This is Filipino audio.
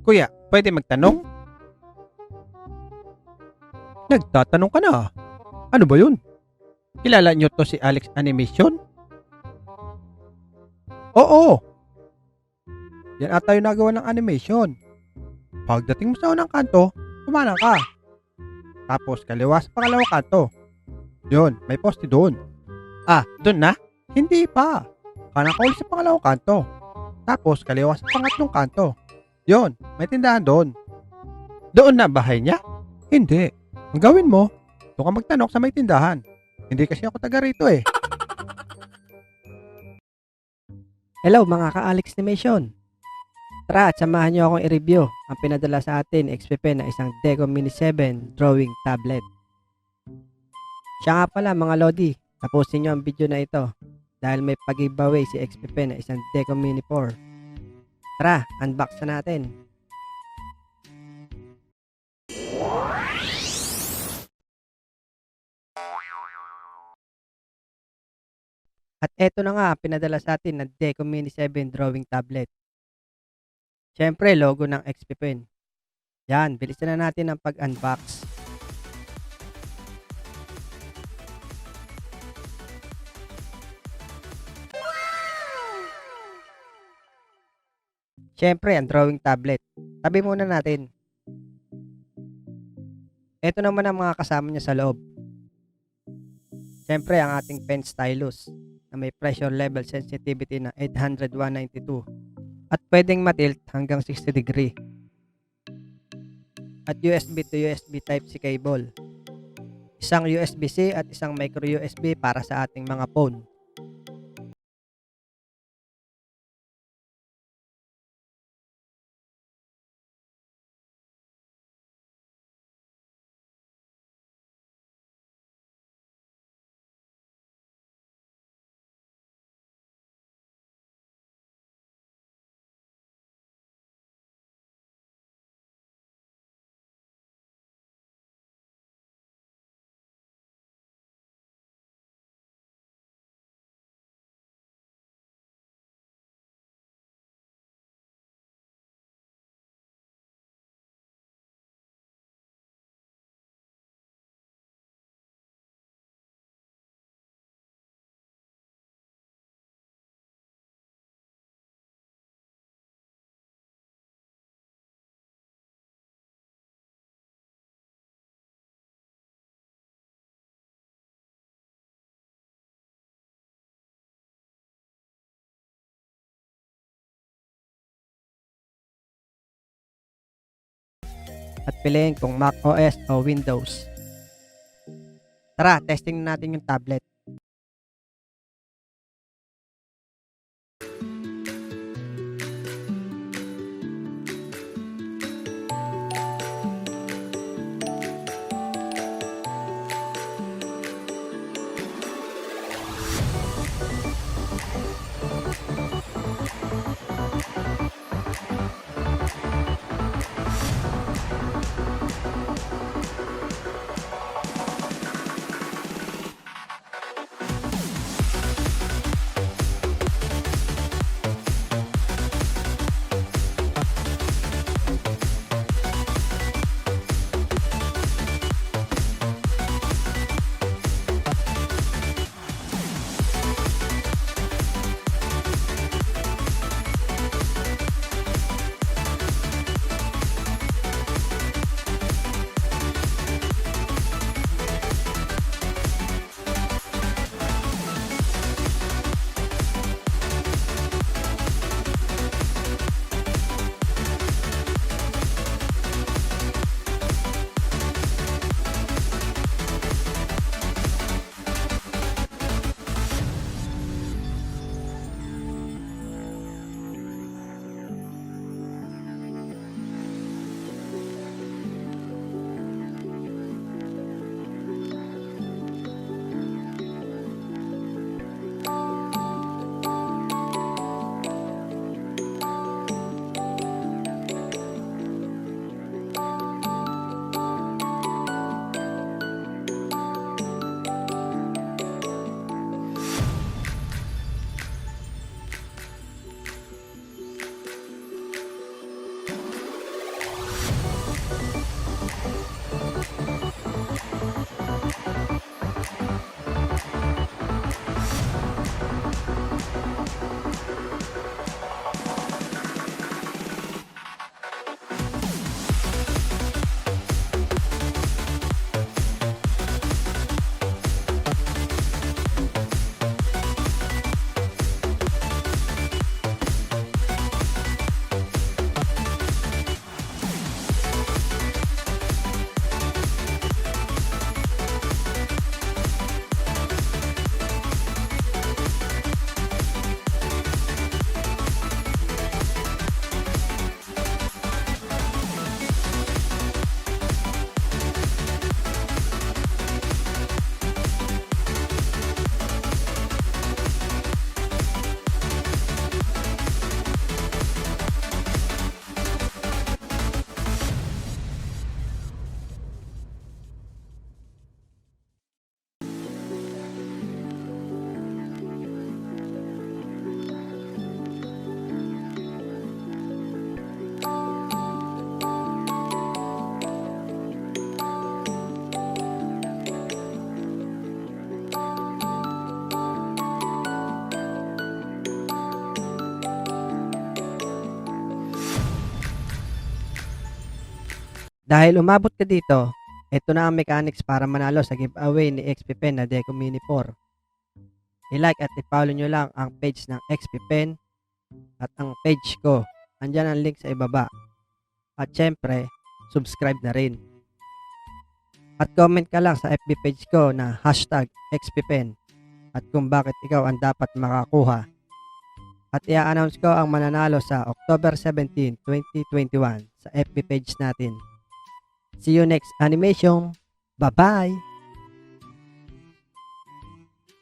Kuya, pwede magtanong? Nagtatanong ka na. Ano ba yun? Kilala niyo to si Alex Animation? Oo. Yan ata yung nagawa ng animation. Pagdating mo sa unang kanto, kumanan ka. Tapos kaliwa sa pangalawang kanto. Yun, may poste doon. Ah, doon na? Hindi pa. Kanan ka ulit sa pangalawang kanto. Tapos kaliwa sa pangatlong kanto. Yun, may tindahan doon. Doon na bahay niya? Hindi. Ang gawin mo, doon ka magtanong sa may tindahan. Hindi kasi ako taga rito eh. Hello mga ka-Alex Animation! Tara at samahan niyo akong i-review ang pinadala sa atin ni XP Pen na isang Deco Mini 7 drawing tablet. Siya nga pala mga Lodi, tapusin niyo ang video na ito dahil may pag-giveaway si XP Pen na isang Deco Mini 4. Tara, unbox na natin! At eto na nga ang pinadala sa atin ng Deco Mini 7 drawing tablet. Siyempre, logo ng XP Pen. Yan, bilisan na natin ang pag-unbox. Siyempre, ang drawing tablet. Tabi muna natin. Ito naman ang mga kasama niya sa loob. Siyempre, ang ating pen stylus na may pressure level sensitivity na 800/192 at pwedeng matilt hanggang 60 degree. At USB to USB Type-C cable. Isang USB-C at isang micro USB para sa ating mga phone. At piliin kung Mac OS o Windows. Tara, testing na natin yung tablet. Dahil umabot ka dito, ito na ang mechanics para manalo sa giveaway ni XP Pen na Deco Mini 4. I-like at i-follow nyo lang ang page ng XP Pen at ang page ko. Andyan ang link sa ibaba. At syempre, subscribe na rin. At comment ka lang sa FB page ko na #XPPen at kung bakit ikaw ang dapat makakuha. At i-announce ko ang mananalo sa October 17, 2021 sa FB page natin. See you next animation. Bye-bye!